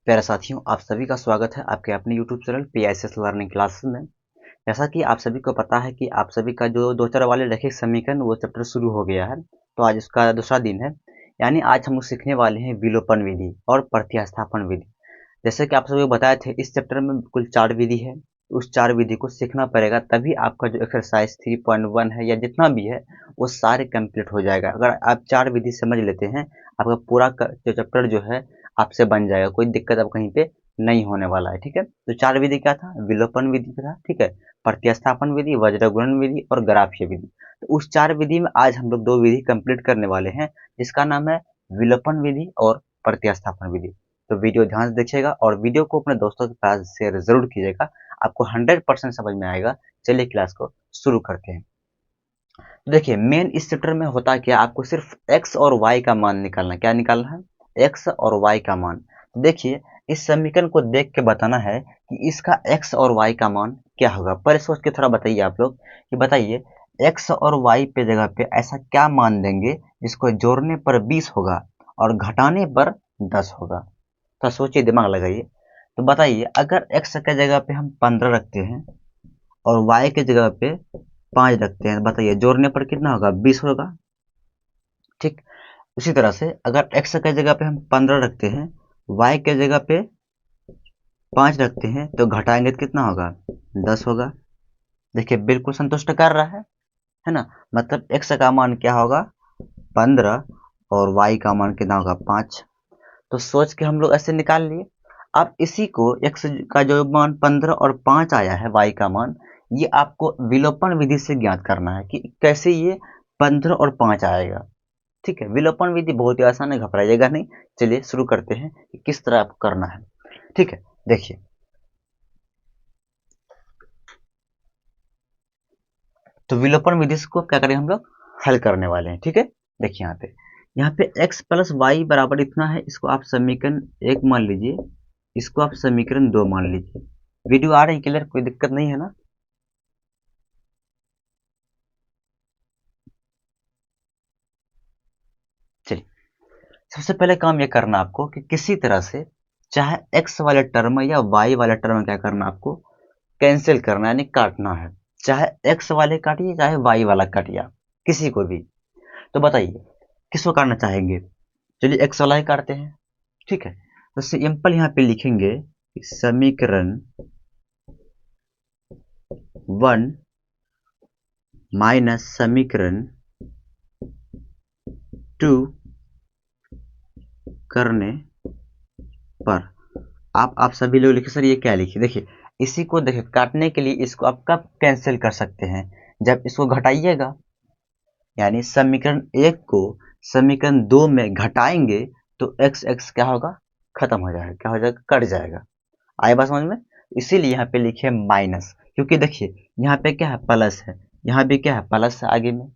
प्यारे साथियों, आप सभी का स्वागत है आपके अपने YouTube channel PISS learning classes में। जैसा कि आप सभी को पता है कि आप सभी का जो दो चार वाले रैखिक समीकरण वो चैप्टर शुरू हो गया है, तो आज उसका दूसरा दिन है। यानी आज हम लोग सीखने वाले हैं विलोपन विधि और प्रतिस्थापन विधि। जैसे कि आप सभी को बताए थे, इस चैप्टर में कुल 4 विधि है। उस 4 विधि को सीखना पड़ेगा, तभी आपका जो एक्सरसाइज 3.1 है या जितना भी है वो सारे कंप्लीट हो जाएगा। अगर आप 4 विधि समझ लेते हैं, आपका पूरा जो चैप्टर जो है आपसे बन जाएगा। कोई दिक्कत अब कहीं पे नहीं होने वाला है। ठीक है, तो 4 विधि क्या था? विलोपन विधि था, ठीक है, प्रतिस्थापन विधि, वज्रगुणन विधि और ग्राफीय विधि। तो उस 4 विधि में आज हम लोग 2 विधि कंप्लीट करने वाले हैं, जिसका नाम है विलोपन विधि और प्रतिस्थापन विधि। तो वीडियो ध्यान से देखिएगा और वीडियो को अपने दोस्तों के पास शेयर जरूर कीजिएगा, आपको 100% समझ में आएगा। चलिए क्लास को शुरू करते हैं। तो देखिए, मेन इस चैप्टर में होता क्या, आपको सिर्फ x और y का मान निकालना। क्या निकालना है? x और y का मान। तो देखिए, इस समीकरण को देख के बताना है कि इसका x और y का मान क्या होगा। पहले सोच के थोड़ा बताइए आप लोग कि बताइए x और y पे जगह पे ऐसा क्या मान देंगे जिसको जोड़ने पर 20 होगा और घटाने पर 10 होगा। तो सोचिए, दिमाग लगाइए। तो बताइए, अगर x के जगह पे हम 15 रखते हैं और y के जगह पे 5 रखते हैं, बताइए जोड़ने पर कितना होगा? 20 होगा। ठीक, उसी तरह से अगर x के जगह पे हम 15 रखते हैं, y के जगह पे 5 रखते हैं, तो घटाएंगे तो कितना होगा? 10 होगा। देखिए, बिल्कुल संतुष्ट कर रहा है ना। मतलब x का मान क्या होगा? 15 और y का मान कितना होगा? 5। तो सोच के हम लोग ऐसे निकाल लिए। अब इसी को x का जो मान 15 और 5 आया है, y का मान, ये आपको विलोपन विधि से ज्ञात करना है कि कैसे ये 15 और 5 आएगा। ठीक है, विलोपन विधि बहुत ही आसान है, घबराइएगा नहीं। चलिए शुरू करते हैं कि किस तरह आपको करना है। ठीक है, देखिए, तो विलोपन विधि को क्या करेंगे हम लोग? हल करने वाले हैं। ठीक है, देखिए यहाँ पे x प्लस वाई बराबर इतना है, इसको आप समीकरण 1 मान लीजिए, इसको आप समीकरण 2 मान लीजिए। वीडियो आ रही क्लियर? कोई दिक्कत नहीं है ना? चलिए, सबसे पहले काम ये करना आपको कि किसी तरह से चाहे x वाले टर्म या y वाले टर्म क्या करना, आपको कैंसिल करना, यानी काटना है। चाहे x वाले काटिए चाहे y वाला काटिए, किसी को भी। तो बताइए किसको काटना चाहेंगे? चलिए x वाला ही काटते हैं। ठीक है, तो सिंपल यहाँ पे लिखेंगे कि समीकरण 1 माइनस समीकरण 2 करने पर आप सभी लोग लिखे सर ये क्या लिखे। देखिए, इसी को देखिए, काटने के लिए इसको आप कब कैंसिल कर सकते हैं? जब इसको घटाइएगा, यानी समीकरण 1 को समीकरण 2 में घटाएंगे तो x x क्या होगा? खत्म हो जाएगा। क्या हो जाएगा? कट जाएगा। आए बात समझ में? इसीलिए यहाँ पे लिखे माइनस, क्योंकि देखिए यहाँ पे क्या है? प्लस है, यहाँ भी क्या है? प्लस है। आगे में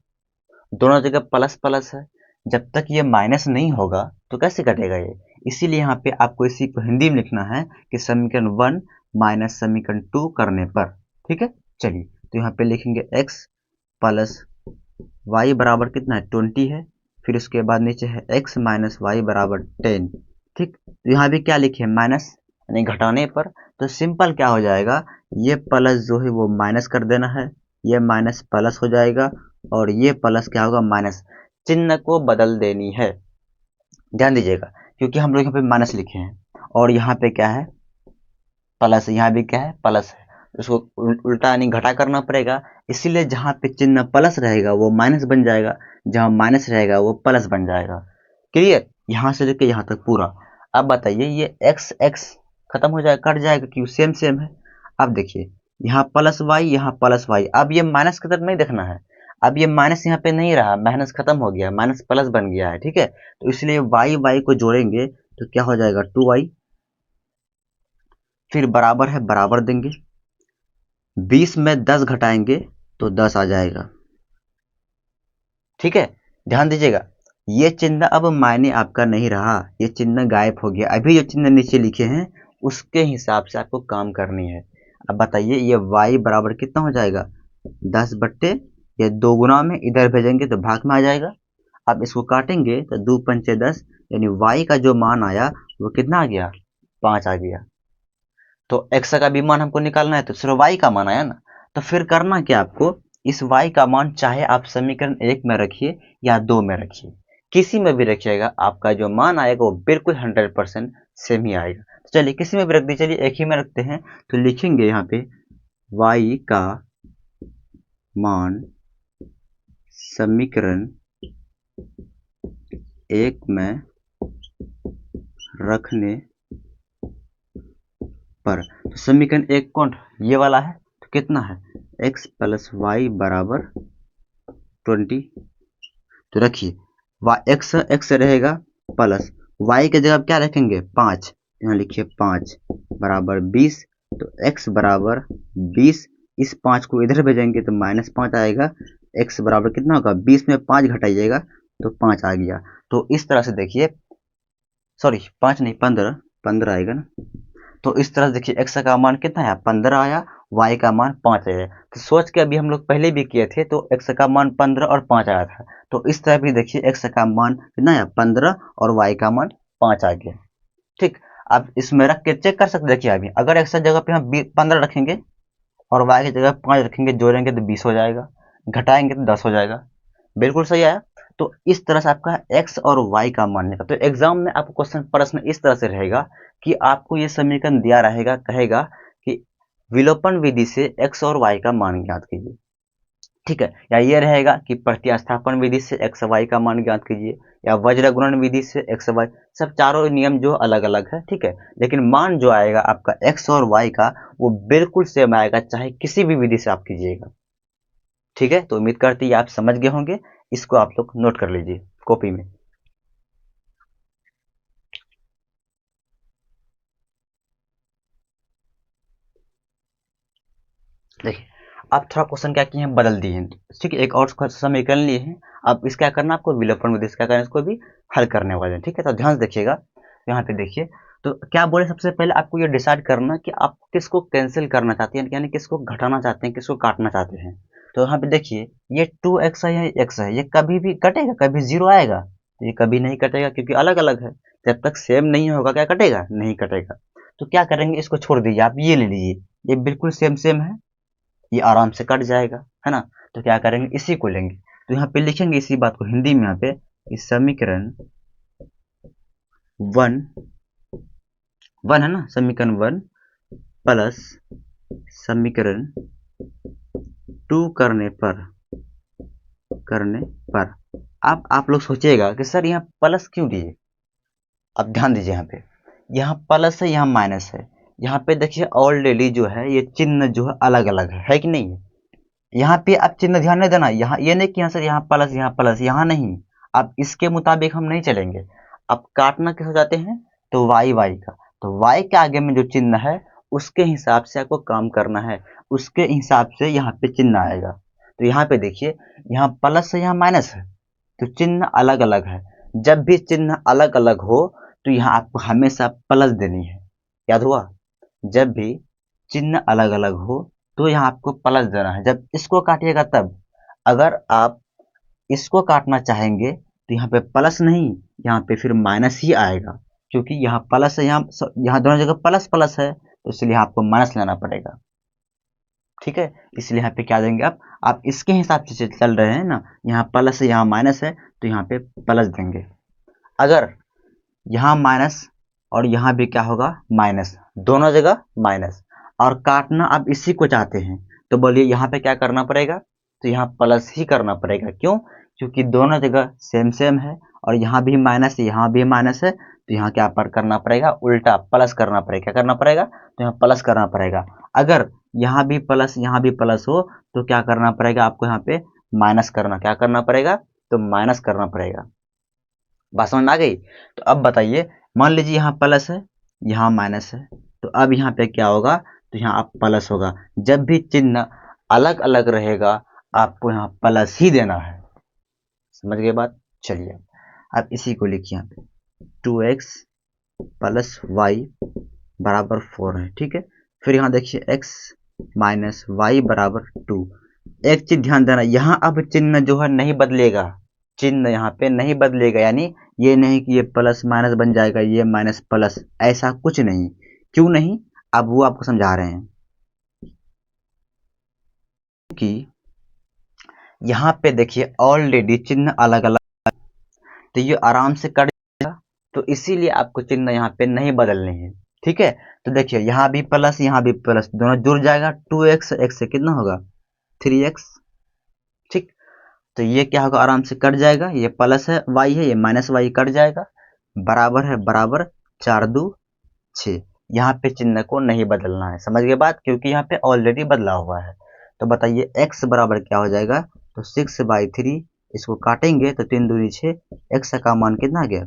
दोनों जगह प्लस प्लस है। जब तक ये माइनस नहीं होगा तो कैसे कटेगा ये? इसीलिए यहाँ पे आपको इसी को हिंदी में लिखना है कि समीकरण 1 माइनस समीकरण 2 करने पर। ठीक है, चलिए, तो यहाँ पे लिखेंगे x प्लस y बराबर कितना है? 20 है। फिर उसके बाद नीचे है x माइनस वाई बराबर 10। ठीक, तो यहाँ भी क्या लिखे? माइनस, यानी घटाने पर। तो सिंपल क्या हो जाएगा, ये प्लस जो है वो माइनस कर देना है, ये माइनस प्लस हो जाएगा और ये प्लस क्या होगा? माइनस। चिन्ह को बदल देनी है, ध्यान दीजिएगा, क्योंकि हम लोग यहाँ पे माइनस लिखे हैं और यहाँ पे क्या है? प्लस। यहाँ भी क्या है? प्लस है। उसको उल्टा यानी घटा करना पड़ेगा। इसीलिए जहाँ पे चिन्ह प्लस रहेगा वो माइनस बन जाएगा, जहाँ माइनस रहेगा वो प्लस बन जाएगा। क्लियर? यहाँ से लेके यहाँ तक पूरा। अब बताइए, ये एक्स एक्स खत्म हो जाएगा, कट जाएगा, क्यों? सेम सेम है। अब देखिए, यहाँ प्लस वाई, यहाँ प्लस वाई। अब ये माइनस की तरफ नहीं देखना है। अब ये माइनस यहाँ पे नहीं रहा, माइनस खत्म हो गया, माइनस प्लस बन गया है। ठीक है, तो इसलिए वाई वाई को जोड़ेंगे तो क्या हो जाएगा? 2y। फिर बराबर है, बराबर देंगे, 20 में 10 घटाएंगे तो 10 आ जाएगा। ठीक है, ध्यान दीजिएगा, ये चिन्ह अब मायने आपका नहीं रहा, ये चिन्ह गायब हो गया। अभी जो चिन्ह नीचे लिखे हैं उसके हिसाब से आपको काम करनी है। अब बताइए, ये y बराबर कितना हो जाएगा? 10 बट्टे ये 2 गुना में इधर भेजेंगे तो भाग में आ जाएगा। अब इसको काटेंगे तो 2 पंचे 10, यानी y का जो मान आया वो कितना आ गया? 5 आ गया। तो x का भी मान हमको निकालना है तो सिर्फ y का मान आया ना। तो फिर करना क्या आपको, इस y का मान चाहे आप समीकरण 1 में रखिए या 2 में रखिए, किसी में भी रखिएगा, आपका जो मान आएगा वो बिल्कुल 100% सेम ही आएगा। तो चलिए किसी में भी रख दीजिए, चलिए एक ही में रखते हैं। तो लिखेंगे यहाँ पे y का मान समीकरण 1 में रखने पर, तो समीकरण 1 कौन ये वाला है, तो कितना है x प्लस वाई बराबर 20। तो रखिए x रहेगा प्लस y के जगह क्या रखेंगे 5, यहाँ लिखिए 5 बराबर 20। तो x बराबर 20, इस 5 को इधर भेजेंगे तो -5 आएगा। x बराबर कितना होगा, 20 में 5 घटाइएगा तो 5 आ गया। तो इस तरह से देखिए, सॉरी 5 नहीं 15 आएगा ना। तो इस तरह से देखिए x का मान कितना है 15 आया, y का मान 5 आया। तो सोच के अभी हम लोग पहले भी किए थे तो x का मान 15 और 5 आया था। तो इस तरह भी देखिए x का मान कितना है 15 और y का मान 5 आ गया। ठीक, आप इसमें रख के चेक कर सकते, देखिए अभी अगर x की जगह पे हम 15 रखेंगे और y की जगह 5 रखेंगे, जोड़ेंगे तो 20 हो जाएगा, घटाएंगे तो 10 हो जाएगा। बिल्कुल सही आया। तो इस तरह से आपका x और y का मान निकला। तो एग्जाम में आपको क्वेश्चन प्रश्न इस तरह से रहेगा कि आपको ये समीकरण दिया रहेगा, कहेगा कि विलोपन विधि से x और y का मान ज्ञात कीजिए, ठीक है। या ये रहेगा कि प्रतिस्थापन विधि से x y का मान ज्ञात कीजिए, या वज्र गुणन विधि से x y, सब चारों नियम जो अलग अलग है, ठीक है। लेकिन मान जो आएगा आपका x और y का वो बिल्कुल सेम आएगा, चाहे किसी भी विधि से आप कीजिएगा, ठीक है। तो उम्मीद करती है आप समझ गए होंगे। इसको आप लोग नोट कर लीजिए कॉपी में। देखिए आप थोड़ा क्वेश्चन क्या किए हैं, बदल दिए हैं, ठीक है। एक और समीकरण लिए हैं, अब इसका क्या करना, आपको विलोपन विधि से क्या करना, इसको भी हल करने वाले हैं, ठीक है। तो ध्यान से देखिएगा, यहाँ पे देखिए। तो क्या बोले, सबसे पहले आपको ये डिसाइड करना कि आप किसको कैंसिल करना चाहते हैं, यानी किसको घटाना चाहते हैं, किसको काटना चाहते हैं। तो यहाँ पे देखिए ये 2x है, ये x है, ये कभी भी कटेगा, कभी 0 आएगा, तो ये कभी नहीं कटेगा क्योंकि अलग अलग है। जब तक सेम नहीं होगा क्या कटेगा, नहीं कटेगा। तो क्या करेंगे, इसको छोड़ दीजिए, आप ये ले लीजिए, ये बिल्कुल सेम सेम है, ये आराम से कट जाएगा, है ना। तो क्या करेंगे, इसी को लेंगे। तो यहाँ पे लिखेंगे इसी बात को हिंदी में, यहाँ पे इस समीकरण 1 है ना, समीकरण 1 प्लस समीकरण 2 करने पर अब आप लोग सोचिएगा कि सर यहाँ प्लस क्यों दिए। अब ध्यान दीजिए, यहाँ प्लस है, यहाँ माइनस है। यहाँ पे देखिए ऑलरेडी जो है ये चिन्ह जो है अलग अलग है कि नहीं है। यहाँ पे आप चिन्ह ध्यान नहीं देना, यहाँ ये नहीं कि यहाँ सर यहाँ प्लस, यहाँ नहीं। अब इसके मुताबिक हम नहीं चलेंगे। अब काटना किस हो जाते हैं, तो वाई का, तो वाई के आगे में जो चिन्ह है उसके हिसाब से आपको काम करना है, उसके हिसाब से यहाँ पे चिन्ह आएगा। तो यहाँ पे देखिए, यहाँ प्लस है, यहाँ माइनस है, तो चिन्ह अलग अलग है। जब भी चिन्ह अलग अलग हो तो यहाँ आपको हमेशा प्लस देनी है, याद हुआ। जब भी चिन्ह अलग अलग हो तो यहाँ आपको प्लस देना है, जब इसको काटिएगा तब। अगर आप इसको काटना चाहेंगे तो यहाँ पे प्लस नहीं, यहाँ पे फिर माइनस ही आएगा, क्योंकि यहाँ प्लस है, यहाँ दोनों जगह प्लस प्लस है, तो इसलिए आपको माइनस लेना पड़ेगा, ठीक है। इसलिए यहाँ पे क्या देंगे आप इसके हिसाब से चल रहे हैं ना, यहाँ प्लस है, यहाँ माइनस है, तो यहाँ पे प्लस देंगे। अगर यहाँ माइनस और यहाँ भी क्या होगा, माइनस, दोनों जगह माइनस, और काटना आप इसी को चाहते हैं, तो बोलिए यहाँ पे क्या करना पड़ेगा, तो यहाँ प्लस ही करना पड़ेगा। क्यों, क्योंकि दोनों जगह सेम सेम है, और यहाँ भी माइनस यहाँ भी माइनस है, तो यहाँ क्या पर करना पड़ेगा, उल्टा प्लस करना पड़ेगा। क्या करना पड़ेगा, तो यहाँ प्लस करना पड़ेगा। अगर यहाँ भी प्लस हो तो क्या करना पड़ेगा आपको, यहाँ पे माइनस करना, क्या करना पड़ेगा, तो माइनस करना पड़ेगा। बात समझ में आ गई। तो अब बताइए, मान लीजिए यहाँ प्लस है, यहाँ माइनस है, तो अब यहाँ पे क्या होगा, तो यहाँ आप प्लस होगा। जब भी चिन्ह अलग अलग रहेगा आपको यहाँ प्लस ही देना है, समझ गए बात। चलिए अब इसी को लिखिए, यहाँ पे 2x प्लस वाई बराबर 4 है, ठीक है। फिर यहाँ देखिए x माइनस वाई बराबर 2। एक चीज ध्यान देना, यहाँ अब चिन्ह जो है नहीं बदलेगा, चिन्ह यहाँ पे नहीं बदलेगा, यानी ये नहीं कि ये प्लस माइनस बन जाएगा, ये माइनस प्लस, ऐसा कुछ नहीं। क्यों नहीं, अब वो आपको समझा रहे हैं कि यहाँ पे देखिए ऑलरेडी चिन्ह अलग अलग, तो ये आराम से कट जाएगा, तो इसीलिए आपको चिन्ह यहाँ पे नहीं बदलने हैं। ठीक है, तो देखिए यहाँ भी प्लस यहाँ भी प्लस, दोनों जुड़ जाएगा, 2x x से कितना होगा 3x। ठीक, तो ये क्या होगा, आराम से कट जाएगा, ये प्लस है y है, ये माइनस y कट जाएगा, बराबर है बराबर, 4 2 6। यहाँ पे चिन्ह को नहीं बदलना है, समझ गए बात, क्योंकि यहाँ पे ऑलरेडी बदला हुआ है। तो बताइए x बराबर क्या हो जाएगा, तो 6/3, इसको काटेंगे तो 3 दूनी 6, x का मान कितना आ गया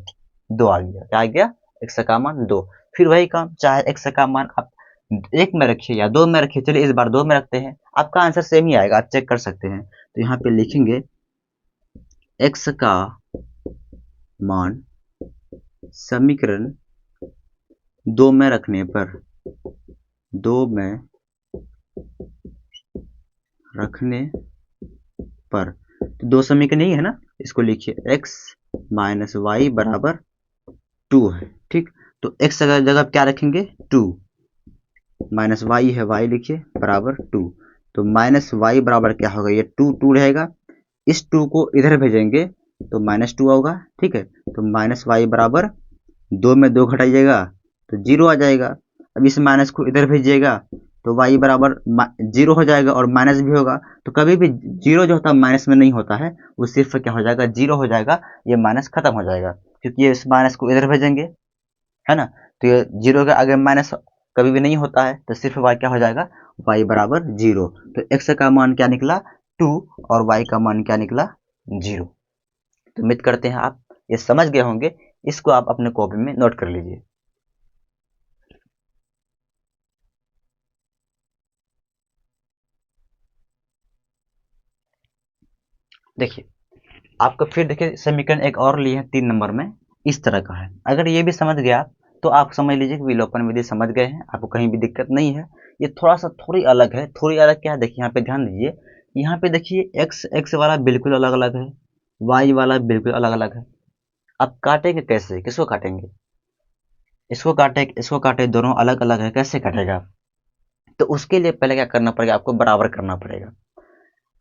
2 आ गया। क्या आ गया, x का मान 2। फिर वही काम, चाहे x का मान आप 1 में रखिए या 2 में रखिए, चलिए इस बार 2 में रखते हैं, आपका आंसर सेम ही आएगा, आप चेक कर सकते हैं। तो यहाँ पे लिखेंगे x का मान समीकरण 2 में रखने पर, 2 में रखने पर, तो 2 समीकरण नहीं है ना, इसको लिखिए x माइनस वाई बराबर 2 है। ठीक, तो x जगह क्या रखेंगे 2, माइनस वाई है, y लिखिए बराबर 2, तो माइनस वाई बराबर क्या होगा, ये 2 2 रहेगा, इस 2 को इधर भेजेंगे तो माइनस 2 होगा। ठीक है, तो माइनस वाई बराबर 2 में 2 घटाइएगा तो 0 आ जाएगा। अब इस माइनस को इधर भेजिएगा तो y बराबर 0 हो जाएगा और माइनस भी होगा, तो कभी भी 0 जो होता है माइनस में नहीं होता है, वो सिर्फ क्या हो जाएगा 0 हो जाएगा, ये माइनस खत्म हो जाएगा, क्योंकि ये इस माइनस को इधर भेजेंगे, है ना। तो ये 0 के आगे माइनस कभी भी नहीं होता है, तो सिर्फ y क्या हो जाएगा, y बराबर 0। तो x का मान क्या निकला 2 और y का मान क्या निकला 0। तो उम्मीद करते हैं आप ये समझ गए होंगे, इसको आप अपने कॉपी में नोट कर लीजिए। देखिए आपका फिर देखिए समीकरण एक और लिए हैं 3 नंबर में, इस तरह का है। अगर ये भी समझ गया तो आप समझ लीजिए कि विलोपन विधि समझ गए हैं, आपको कहीं भी दिक्कत नहीं है। ये थोड़ी अलग है, थोड़ी अलग क्या है, देखिए यहाँ पे ध्यान दीजिए, यहाँ पे देखिए x वाला बिल्कुल अलग अलग है, y वाला बिल्कुल अलग अलग है। अब काटेंगे कैसे, किसको काटेंगे, इसको काटे, दोनों अलग अलग है, कैसे काटेगा। तो उसके लिए पहले क्या करना पड़ेगा, आपको बराबर करना पड़ेगा।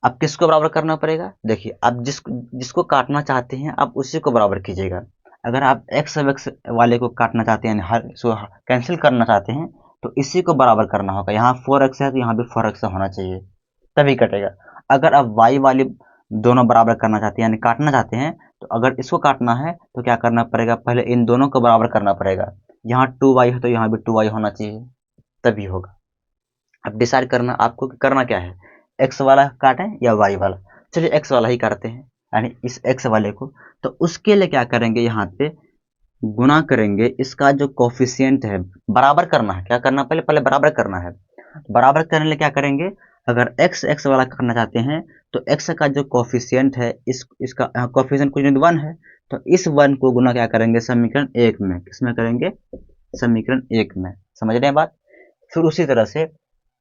अब किसको बराबर करना पड़ेगा, देखिए आप जिसको काटना चाहते हैं आप उसी को बराबर कीजिएगा। अगर आप x अब x वाले को काटना चाहते हैं, हर इसको कैंसिल करना चाहते हैं, तो इसी को बराबर करना होगा। यहाँ 4x है तो यहाँ भी 4x होना चाहिए, तभी कटेगा। अगर आप y वाले दोनों बराबर करना चाहते हैं यानी काटना चाहते हैं, तो अगर इसको काटना है तो क्या करना पड़ेगा, पहले इन दोनों को बराबर करना पड़ेगा। यहाँ 2y है तो यहाँ भी 2y होना चाहिए, तभी होगा। अब डिसाइड करना आपको कि करना क्या है, एक्स वाला काटें या वाई वाला। चलिए एक्स वाला ही काटते हैं, यानी इस एक्स वाले को। तो उसके लिए क्या करेंगे, यहाँ पे गुना करेंगे, इसका जो कोफिशिएंट है बराबर करना है। क्या करना, पहले पहले बराबर करना है। बराबर करने लिए क्या करेंगे, अगर एक्स एक्स वाला करना चाहते हैं तो एक्स का जो कोफिशिएंट है, इसका कोफिशिएंट कुछ नहीं 1 है, तो इस 1 को गुना क्या करेंगे समीकरण 1 में, किसमें करेंगे, समीकरण 1 में। समझ रहे हैं बात। फिर उसी तरह से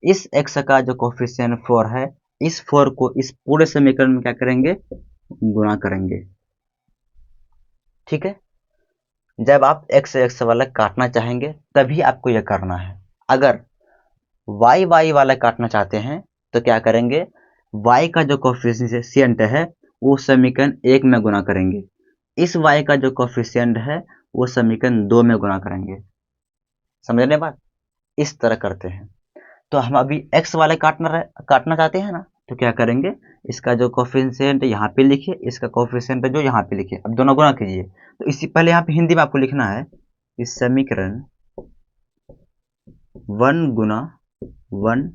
इस x का जो कोफिशिएंट 4 है, इस 4 को इस पूरे समीकरण में क्या करेंगे, गुणा करेंगे। ठीक है, जब आप x वाला काटना चाहेंगे तभी आपको यह करना है। अगर y वाला काटना चाहते हैं तो क्या करेंगे, y का जो कोफिशिएंट है वो समीकरण 1 में गुणा करेंगे, इस y का जो कोफिशिएंट है वो समीकरण 2 में गुणा करेंगे। समझ रहे बात, इस तरह करते हैं। तो हम अभी x वाले काटना चाहते हैं ना, तो क्या करेंगे, इसका जो कोफिशिएंट यहाँ पे लिखिए, इसका कोफिशिएंट जो यहाँ पे लिखिए, अब दोनों गुणा कीजिए। तो इसी पहले यहाँ पे हिंदी में आपको लिखना है, इस समीकरण 1 गुना 1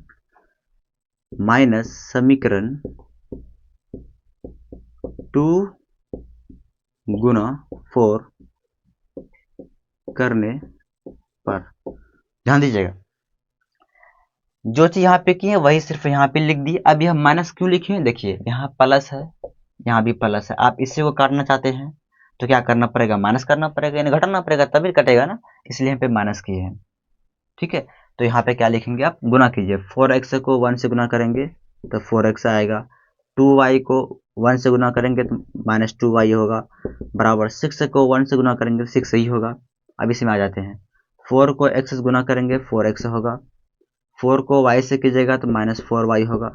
माइनस समीकरण 2 गुना 4 करने पर। ध्यान दीजिएगा, जो चीज यहाँ पे की है वही सिर्फ यहाँ पे लिख दी। अब यह माइनस क्यों लिखे, देखिए यहाँ प्लस है, यहाँ भी प्लस है। आप इसी को काटना चाहते हैं तो क्या करना पड़ेगा, माइनस करना पड़ेगा, यानी घटाना पड़ेगा, तभी कटेगा ना, इसलिए यहाँ पे माइनस किए हैं। ठीक है, तो यहाँ पे क्या लिखेंगे, आप गुना कीजिए, 4x को 1 से गुना करेंगे तो 4x आएगा, 2y को 1 से गुना करेंगे तो -2y होगा, बराबर 6 को 1 से गुना करेंगे तो 6 ही होगा। अब इसमें आ जाते हैं, 4 को x से गुना करेंगे 4x होगा, 4 को y से कीजिएगा तो -4y होगा,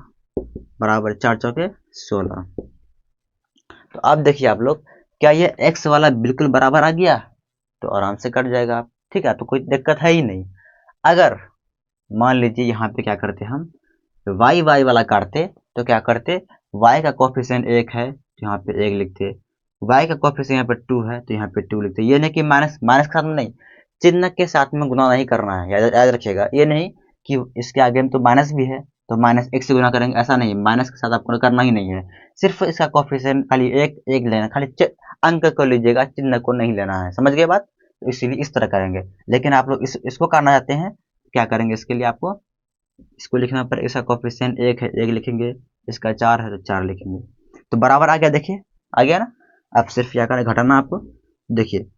बराबर 4 चौके 16। तो अब देखिए आप लोग, क्या ये x वाला बिल्कुल बराबर आ गया? तो आराम से कट जाएगा, ठीक है, तो कोई दिक्कत है ही नहीं। अगर मान लीजिए यहाँ पे क्या करते हम, y वाला काटते तो क्या करते, y का कोफिशिएंट 1 है तो यहाँ पे 1 लिखते, y का कोफिशिएंट यहाँ पे 2 है तो यहाँ पे 2 लिखते। ये नहीं कि माइनस माइनस के साथ में नहीं, चिन्ह के साथ में गुना नहीं करना है, याद रखिएगा। ये नहीं कि इसके आगे में तो माइनस भी है तो -1 से गुना करेंगे, ऐसा नहीं, माइनस के साथ आपको करना ही नहीं है। सिर्फ इसका कोफिशिएंट खाली एक लेना, खाली अंक को लीजिएगा, चिन्ह को नहीं लेना है, समझ गए बात? तो इसीलिए इस तरह करेंगे। लेकिन आप लोग इसको करना चाहते हैं, क्या करेंगे इसके लिए आपको, इसको लिखना पर इसका कोफिशिएंट 1 है 1 लिखेंगे, इसका 4 है तो 4 लिखेंगे, तो बराबर आ गया। देखिए आ गया ना। अब सिर्फ क्या करें, घटाना आपको, देखिए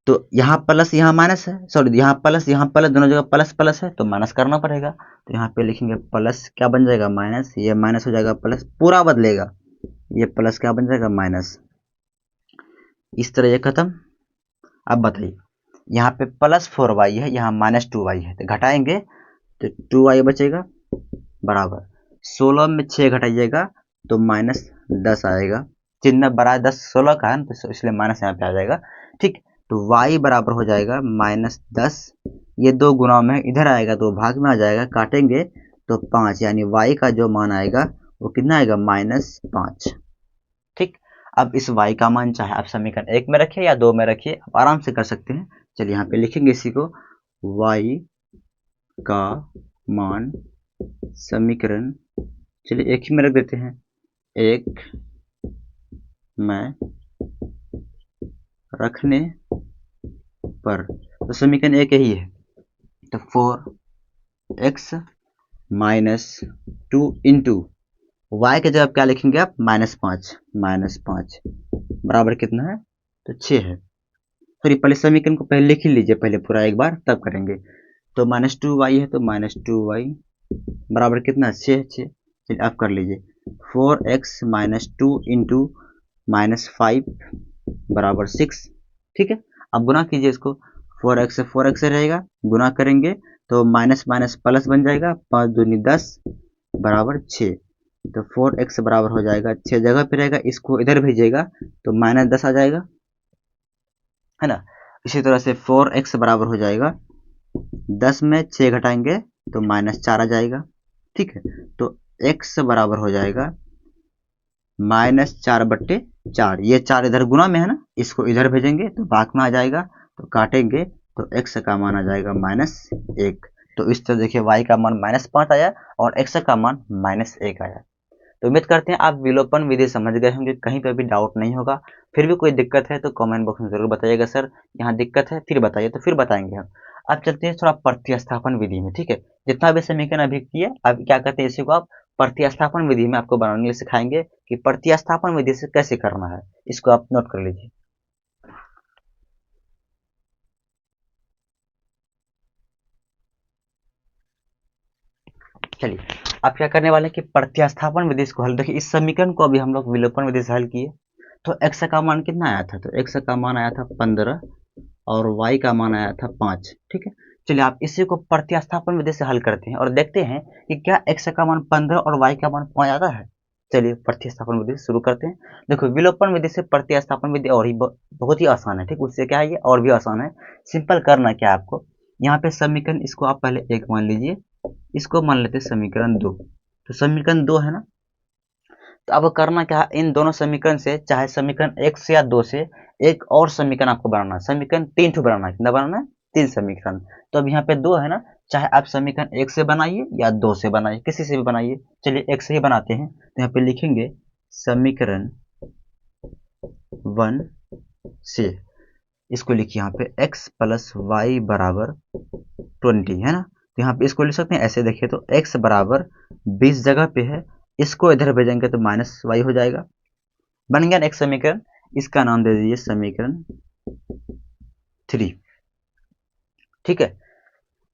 तो यहाँ प्लस यहाँ माइनस है, सॉरी यहाँ प्लस दोनों जगह प्लस प्लस है तो माइनस करना पड़ेगा। तो यहाँ पे लिखेंगे प्लस, क्या बन जाएगा माइनस, ये माइनस हो जाएगा प्लस, पूरा बदलेगा, ये प्लस क्या बन जाएगा माइनस, इस तरह ये खत्म। अब बताइए, यहाँ पे +4y है, यहाँ -2y है, तो घटाएंगे तो 2y बचेगा, बराबर 16 में 6 घटाइएगा तो -10 आएगा। चिन्ह बड़ा 10 16 का है तो इसलिए माइनस यहाँ पे आ जाएगा, ठीक। तो y बराबर हो जाएगा -10, ये दो गुना में इधर आएगा तो भाग में आ जाएगा, काटेंगे तो 5, यानी y का जो मान आएगा वो कितना आएगा -5, ठीक। अब इस y का मान चाहे आप समीकरण 1 में रखिए या 2 में रखिए, आप आराम से कर सकते हैं। चलिए यहाँ पे लिखेंगे इसी को, y का मान समीकरण, चलिए एक ही में रख देते हैं, 1 में रखने पर, तो समीकरण 1 यही है, तो 4x -2 इंटू y के जगह क्या लिखेंगे आप, -5 बराबर कितना है, तो 6 है। सॉरी, पहले समीकरण को पहले लिख ही लीजिए, पहले पूरा एक बार, तब करेंगे। तो -2y है तो -2y बराबर कितना, 6। चलिए आप कर लीजिए, 4x -2 इंटू -5 बराबर 6, ठीक है। अब गुना कीजिए इसको, 4x से रहेगा, गुना करेंगे तो माइनस माइनस प्लस बन जाएगा, 5 दूनी 10 बराबर 6, तो 4x बराबर हो जाएगा 6 जगह पे रहेगा, इसको इधर भेजिएगा तो -10 आ जाएगा, है ना। इसी तरह से 4x बराबर हो जाएगा, 10 में 6 घटाएंगे तो -4 आ जाएगा, ठीक है। तो x बराबर हो जाएगा -4/4, ये 4 इधर गुना में है ना, इसको इधर भेजेंगे तो भाग में आ जाएगा, तो काटेंगे तो x का मान आ जाएगा -1। तो इस तरह देखिए y का मान -5 आया और x का मान -1 आया। तो उम्मीद करते हैं आप विलोपन विधि समझ गए होंगे, कहीं पर भी डाउट नहीं होगा। फिर भी कोई दिक्कत है तो कमेंट बॉक्स में जरूर बताइएगा, सर यहाँ दिक्कत है, फिर बताइए, तो फिर बताएंगे हम। अब चलते हैं थोड़ा प्रतिस्थापन विधि में, ठीक है। जितना भी समीकरण अभी किए, अब क्या कहते हैं, इसी को आप प्रतिस्थापन विधि में आपको बनाने सिखाएंगे कि प्रतिस्थापन विधि से कैसे करना है, इसको आप नोट कर लीजिए। चलिए अब क्या करने वाले हैं कि प्रतिस्थापन विधि को हल, देखिए इस समीकरण को अभी हम लोग विलोपन विधि से हल किए, तो x का मान कितना आया था, तो x का मान आया था 15 और y का मान आया था 5, ठीक है। चलिए आप इसी को प्रतिस्थापन विधि से हल करते हैं और देखते हैं कि क्या x का मान 15 और y का मान 5 आता है। चलिए प्रतिस्थापन विधि शुरू करते हैं। देखो विलोपन विधि से प्रतिस्थापन विधि और ही बहुत ही आसान है, ठीक। उससे क्या है, ये और भी आसान है। सिंपल करना क्या है आपको, यहाँ पे समीकरण, इसको आप पहले 1 मान लीजिए, इसको मान लेते हैं समीकरण 2, तो समीकरण 2 है ना। तो अब करना क्या है, इन दोनों समीकरण से, चाहे समीकरण 1 से या 2 से, एक और समीकरण आपको बनाना है, समीकरण 3 ठो बनाना है, कितना बनाना है, 3 समीकरण। तो अब यहाँ पे 2 है ना, चाहे आप समीकरण 1 से बनाइए या 2 से बनाइए, किसी से भी बनाइए। चलिए 1 से ही बनाते हैं, तो यहाँ पे लिखेंगे समीकरण 1 से, इसको लिखिए यहाँ पे x प्लस वाई बराबर 20 है ना। तो यहाँ पे इसको लिख सकते हैं ऐसे, देखिए तो x बराबर 20 जगह पे है, इसको इधर भेजेंगे तो -y हो जाएगा, बन गया एक समीकरण। इसका नाम दे दीजिए समीकरण 3, ठीक है।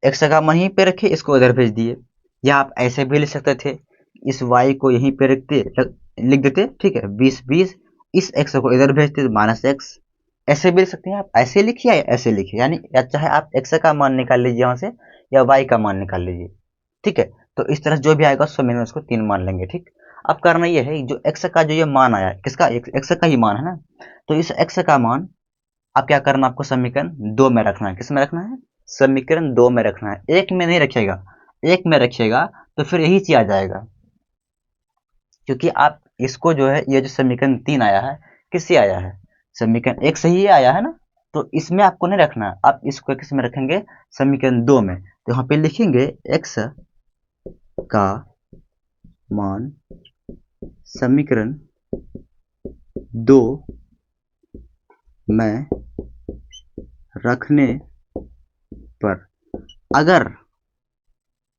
x का मान यहीं पे रखिए, इसको इधर भेज दिए, या आप ऐसे भी लिख सकते थे, इस y को यहीं पे रखते लिख देते, ठीक है, 20 इस x को इधर भेजते तो -x, ऐसे भी लिख सकते हैं आप, ऐसे लिखिए या ऐसे लिखिए, यानी या चाहे आप x का मान निकाल लीजिए यहाँ से या y का मान निकाल लीजिए, ठीक है। तो इस तरह जो भी आएगा सब में उसको 3 मान लेंगे, ठीक। अब करना ये है जो x का जो ये मान आया, किसका, x का ही मान है ना, तो इस x का मान अब क्या करना, आपको समीकरण 2 में रखना है। किस में रखना है, समीकरण 2 में रखना है, एक में नहीं रखिएगा, एक में रखिएगा तो फिर यही चीज आ जाएगा, क्योंकि आप इसको जो है, ये जो समीकरण 3 आया है किससे आया है, समीकरण 1 से ही आया है ना, तो इसमें आपको नहीं रखना, आप इसको किस में रखेंगे, समीकरण 2 में। तो यहाँ पे लिखेंगे x का मान समीकरण 2 में रखने पर अगर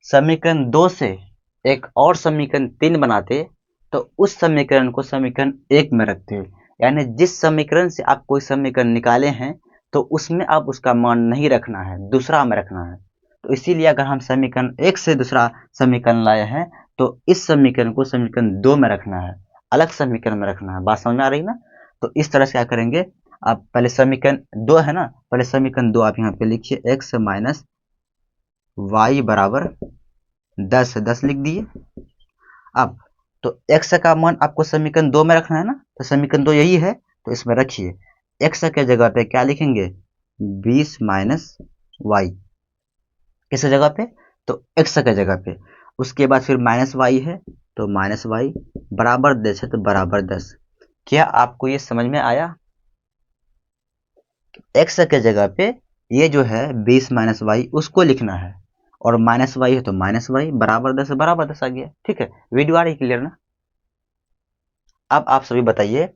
समीकरण 2 से एक और समीकरण 3 बनाते तो उस समीकरण को समीकरण 1 में रखते, यानी जिस समीकरण से आप कोई समीकरण निकाले हैं तो उसमें आप उसका मान नहीं रखना है, दूसरा में रखना है। तो इसीलिए अगर हम समीकरण 1 से दूसरा समीकरण लाए हैं तो इस समीकरण को समीकरण 2 में रखना है, अलग समीकरण में रखना है। बात समझ में आ रही ना। तो इस तरह से क्या करेंगे, आप पहले समीकरण 2 है ना, पहले समीकरण 2 आप यहाँ पे लिखिए, x माइनस वाई बराबर 10 लिख दिए। अब तो x का मान आपको समीकरण 2 में रखना है ना, तो समीकरण 2 यही है, तो इसमें रखिए x के जगह पे क्या लिखेंगे, 20 माइनस वाई, किस जगह पे, तो x के जगह पे। उसके बाद फिर माइनस वाई है, तो माइनस वाई बराबर 10 है, तो बराबर 10। क्या आपको ये समझ में आया, x के जगह पे ये जो है 20 माइनस वाई उसको लिखना है, और माइनस वाई है तो माइनस वाई बराबर 10 बराबर 10 आ गया, ठीक है। वीडियो आ रही क्लियर ना। अब आप सभी बताइए,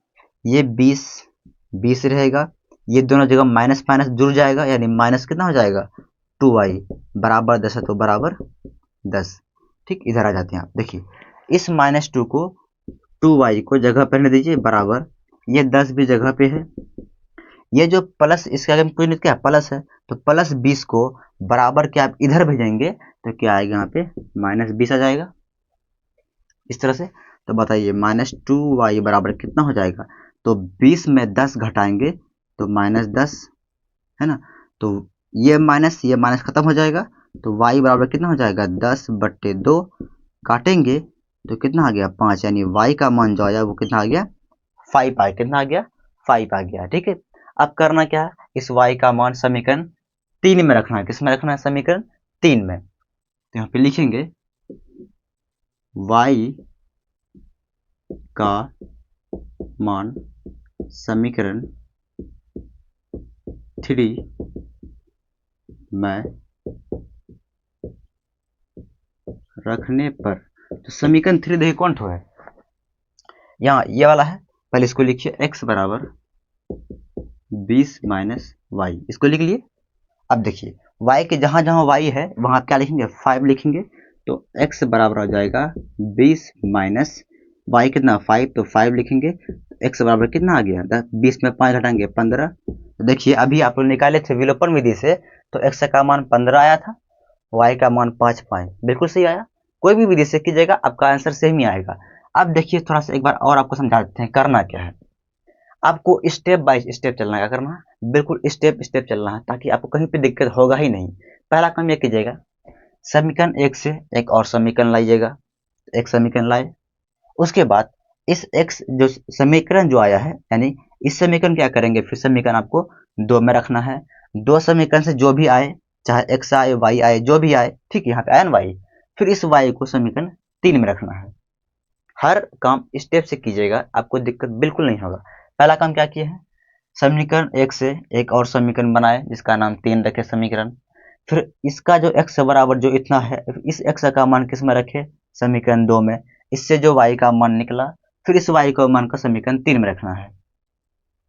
ये 20 रहेगा, ये दोनों जगह माइनस माइनस जुड़ जाएगा, यानी माइनस कितना हो जाएगा, 2y बराबर 10 है तो बराबर 10, ठीक। इधर आ जाते हैं आप, देखिए इस -2 को 2y को जगह पर रहने दीजिए बराबर, ये 10 भी जगह पे है, ये जो प्लस इसके आगे में कोई नहीं, क्या प्लस है, तो प्लस 20 को बराबर क्या आप इधर भेजेंगे तो क्या आएगा, यहाँ पे -20 आ जाएगा, इस तरह से। तो बताइए -2y बराबर कितना हो जाएगा, तो 20 में 10 घटाएंगे तो -10 है ना, तो ये माइनस खत्म हो जाएगा, तो y बराबर कितना हो जाएगा, 10/2, काटेंगे तो कितना आ गया, 5, यानी y का मान जो आया वो कितना आ गया, 5 आ, कितना आ गया, 5 आ गया, ठीक है। अब करना क्या है, इस y का मान समीकरण 3 में रखना है, किसमें रखना है, समीकरण 3 में। तो यहाँ पे लिखेंगे y का मान समीकरण 3 में रखने पर, तो समीकरण 3 देखिए कौन ठो है, यहाँ ये वाला है, पहले इसको लिखिए x बराबर 20 माइनस वाई, इसको लिख लिए। अब देखिए y के जहां जहां y है वहां आप क्या लिखेंगे, 5 लिखेंगे, तो x बराबर हो जाएगा 20 माइनस y कितना 5, तो 5 लिखेंगे, x बराबर कितना आ गया, 20 में 5 घटाएंगे 15। तो देखिए अभी आप लोग निकाले थे विलोपन विधि से, तो x का मान 15 आया था, y का मान 5 पाए, बिल्कुल सही आया। कोई भी विधि से कीजिएगा आपका आंसर सेम ही आएगा। अब देखिए थोड़ा सा एक बार और आपको समझा देते हैं करना क्या है। आपको स्टेप बाय स्टेप चलना है, क्या करना है, बिल्कुल स्टेप स्टेप चलना है, ताकि आपको कहीं पे दिक्कत होगा ही नहीं। पहला काम ये कीजिएगा, समीकरण 1 से एक और समीकरण लाइएगा, एक समीकरण लाए, उसके बाद इस x जो समीकरण जो आया है, यानी इस समीकरण क्या करेंगे, फिर समीकरण आपको 2 में रखना है। दो समीकरण से जो भी आए, चाहे x आए y आए जो भी आए, ठीक है, यहाँ पे आया ना y, फिर इस y को समीकरण 3 में रखना है। हर काम स्टेप से कीजिएगा, आपको दिक्कत बिल्कुल नहीं होगा। पहला काम क्या किए हैं, समीकरण 1 से एक और समीकरण बनाए जिसका नाम 3 रखे समीकरण, फिर इसका जो x बराबर जो इतना है, इस x का मान किस में रखे, समीकरण 2 में, इससे जो y का मान निकला, फिर इस y का मान का समीकरण 3 में रखना है।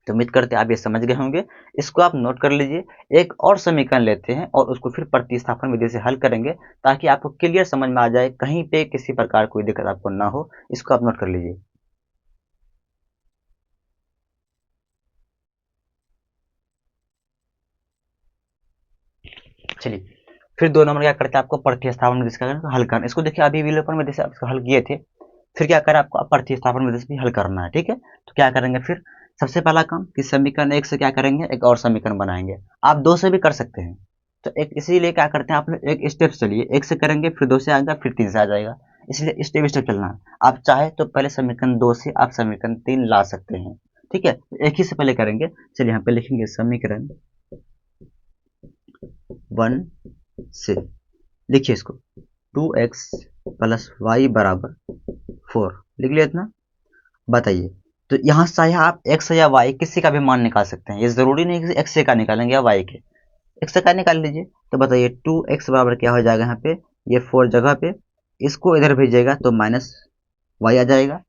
तो उम्मीद करते हैं आप ये समझ गए होंगे, इसको आप नोट कर लीजिए। एक और समीकरण लेते हैं और उसको फिर प्रतिस्थापन विधि से हल करेंगे, ताकि आपको क्लियर समझ में आ जाए, कहीं पे किसी प्रकार कोई दिक्कत आपको ना हो। इसको आप नोट कर लीजिए। चलिए फिर 2 नंबर क्या करते हैं, आपको प्रतिस्थापन विधि से हल करना। इसको देखिए अभी विलोपन विधि से आप इसको हल किए थे, फिर क्या करें, आपको प्रतिस्थापन विधि से भी हल करना है, ठीक है। तो क्या करेंगे फिर, सबसे पहला काम कि समीकरण एक से क्या करेंगे, एक और समीकरण बनाएंगे। आप दो से भी कर सकते हैं, तो एक इसीलिए क्या करते हैं आप लोग, एक स्टेप चलिए, एक से करेंगे फिर दो से आएगा फिर तीन से आ जाएगा, इसलिए स्टेप स्टेप चलना है। आप चाहे तो पहले समीकरण दो से आप समीकरण तीन ला सकते हैं, ठीक है। एक ही से पहले करेंगे, चलिए यहाँ पे लिखेंगे समीकरण वन से, लिखिए इसको 2x प्लस वाई बराबर 4, लिख लिया इतना। बताइए, तो यहाँ से चाहे आप x या y किसी का भी मान निकाल सकते हैं, ये जरूरी नहीं कि x का निकालेंगे या y के, x का निकाल लीजिए। तो बताइए 2x बराबर क्या हो जाएगा, यहाँ पे ये 4 जगह पे, इसको इधर भेजिएगा तो माइनस y आ जाएगा,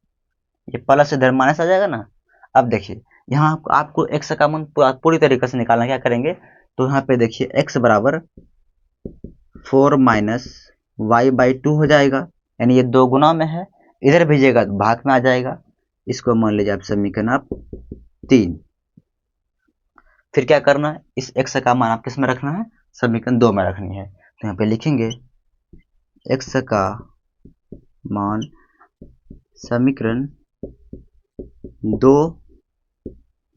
ये प्लस इधर माइनस आ जाएगा ना। अब देखिए यहाँ आपको x का मान पूरी तरीके से निकालना, क्या करेंगे, तो यहाँ पे देखिए x बराबर 4 माइनस वाई बाई 2 हो जाएगा, यानी ये दो गुना में है, इधर भेजिएगा तो भाग में आ जाएगा। इसको मान लीजिए आप समीकरण आप 3। फिर क्या करना है, इस x का मान आप किस में रखना है, समीकरण 2 में रखनी है। तो यहाँ पे लिखेंगे x का मान समीकरण 2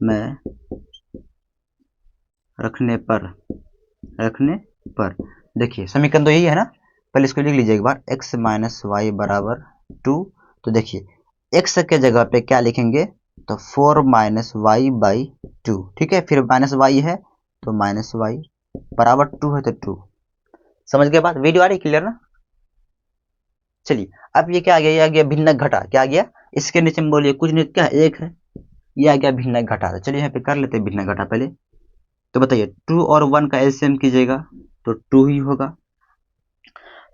में रखने पर देखिए समीकरण तो यही है ना, पहले इसको लिख लीजिए एक बार, x माइनस वाई बराबर 2। तो देखिए x के जगह पे क्या लिखेंगे, तो 4 माइनस वाई बाई 2, ठीक है। फिर माइनस वाई है तो माइनस वाई बराबर 2 है तो 2। समझ गए बात, वीडियो आ रही क्लियर ना। चलिए अब ये क्या आ गया, ये आ गया भिन्नक घटा, क्या आ गया, इसके नीचे में बोलिए कुछ नहीं, क्या एक है, ये आ गया भिन्नक घटा। तो चलिए यहाँ पे कर लेते हैं भिन्नक घटा पहले। तो बताइए 2 और 1 का एलसीएम कीजिएगा तो 2 ही होगा,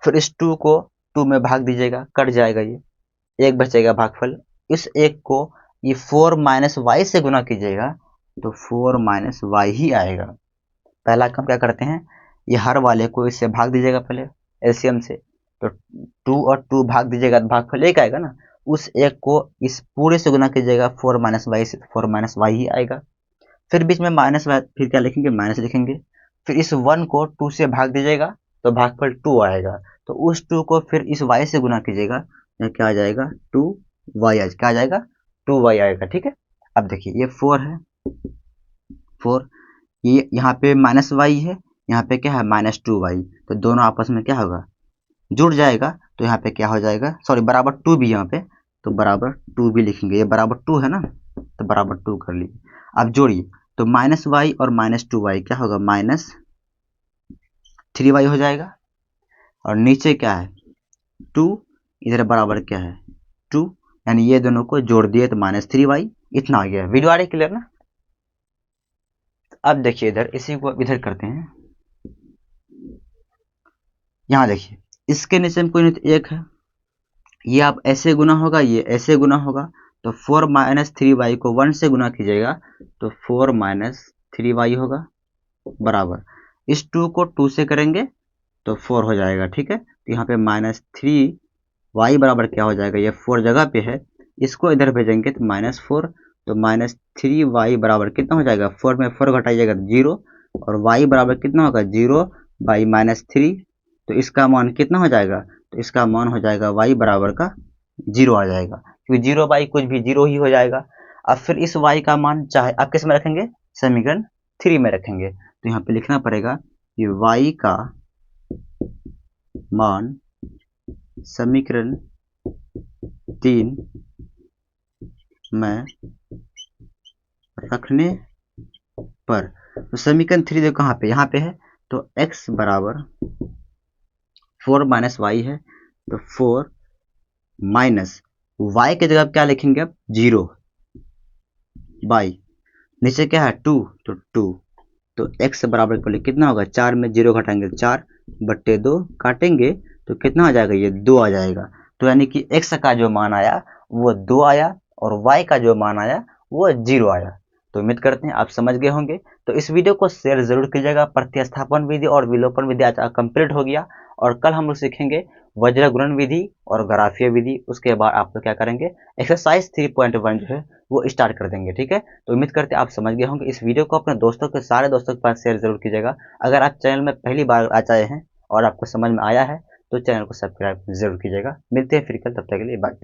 फिर इस 2 को 2 में भाग दीजिएगा, कट जाएगा, ये एक बचेगा भागफल। इस एक को ये 4 माइनस वाई से गुना कीजिएगा तो 4 माइनस वाई ही आएगा। पहला काम क्या करते हैं, ये हर वाले को इससे भाग दीजिएगा पहले एलसीएम से, तो 2 और 2 भाग दीजिएगा तो भागफल एक आएगा ना। उस एक को इस पूरे से गुना कीजिएगा 4 माइनस वाई से, 4 माइनस वाई ही आएगा। फिर बीच में माइनस वाई, फिर क्या लिखेंगे, माइनस लिखेंगे। फिर इस 1 को 2 से भाग दीजिएगा तो भागफल 2 आएगा, तो उस 2 को फिर इस y से गुना कीजिएगा, क्या आ जाएगा, 2y, क्या आ जाएगा, 2y आएगा, ठीक है। अब देखिए ये 4 है, 4, ये यहाँ पे माइनस वाई है, यहाँ पे क्या है माइनस 2y, तो दोनों आपस में क्या होगा, जुड़ जाएगा। तो यहाँ पे क्या हो जाएगा, सॉरी बराबर 2 भी यहाँ पे, तो बराबर 2 भी लिखेंगे, ये बराबर 2 है ना, तो बराबर 2 कर लीजिए। अब जोड़िए, तो माइनस वाई और माइनस 2y क्या होगा, माइनस 3y हो जाएगा, और नीचे क्या है 2, इधर बराबर क्या है 2, यानी ये दोनों को जोड़ दिए तो माइनस 3y, इतना आ गया। वीडियो आ रही क्लियर ना। अब देखिए इधर, इसी को इधर करते हैं, यहाँ देखिए इसके नीचे में कोई नहीं तो एक है, ये आप ऐसे गुना होगा, ये ऐसे गुना होगा, तो 4 माइनस 3y को 1 से गुना कीजिएगा तो 4 माइनस 3y होगा, बराबर इस 2 को 2 से करेंगे तो 4 हो जाएगा, ठीक है। तो यहाँ पे माइनस 3y बराबर क्या हो जाएगा, ये 4 जगह पे है, इसको इधर भेजेंगे तो माइनस 4, तो माइनस 3y बराबर कितना हो जाएगा, 4 में 4 घटाइएगा तो 0, और y बराबर कितना होगा 0 बाई माइनस 3, तो इसका मान कितना हो जाएगा, तो इसका मान हो जाएगा y बराबर का 0 आ जाएगा, क्योंकि 0 बाई कुछ भी 0 ही हो जाएगा। अब फिर इस y का मान चाहे आप किस में रखेंगे, समीकरण 3 में रखेंगे, तो यहाँ पे लिखना पड़ेगा कि y का मान समीकरण 3 में रखने पर, तो समीकरण 3 देखो कहाँ पे, यहाँ पे है, तो x बराबर 4 माइनस वाई है, तो 4 माइनस y के जगह क्या लिखेंगे अब 0 बाई, नीचे क्या है 2, तो 2, तो x बराबर को कितना होगा, 4 में 0 घटाएंगे 4 बट्टे 2 काटेंगे तो कितना आ जाएगा, ये 2 आ जाएगा। तो यानी कि x का जो मान आया वो 2 आया, और y का जो मान आया वो 0 आया। तो उम्मीद करते हैं आप समझ गए होंगे। तो इस वीडियो को शेयर जरूर कीजिएगा। प्रतिस्थापन विधि और विलोपन विधि आज कंप्लीट हो गया, और कल हम लोग सीखेंगे वज्र गुणन विधि और ग्राफीय विधि। उसके बाद आप लोग क्या करेंगे, एक्सरसाइज 3.1 जो है वो स्टार्ट कर देंगे, ठीक है। तो उम्मीद करते हैं आप समझ गए होंगे। इस वीडियो को अपने दोस्तों के सारे दोस्तों के पास शेयर जरूर कीजिएगा। अगर आप चैनल में पहली बार आ जाए हैं और आपको समझ में आया है तो चैनल को सब्सक्राइब जरूर कीजिएगा। मिलते हैं फिर कल, तब तक के लिए बाय।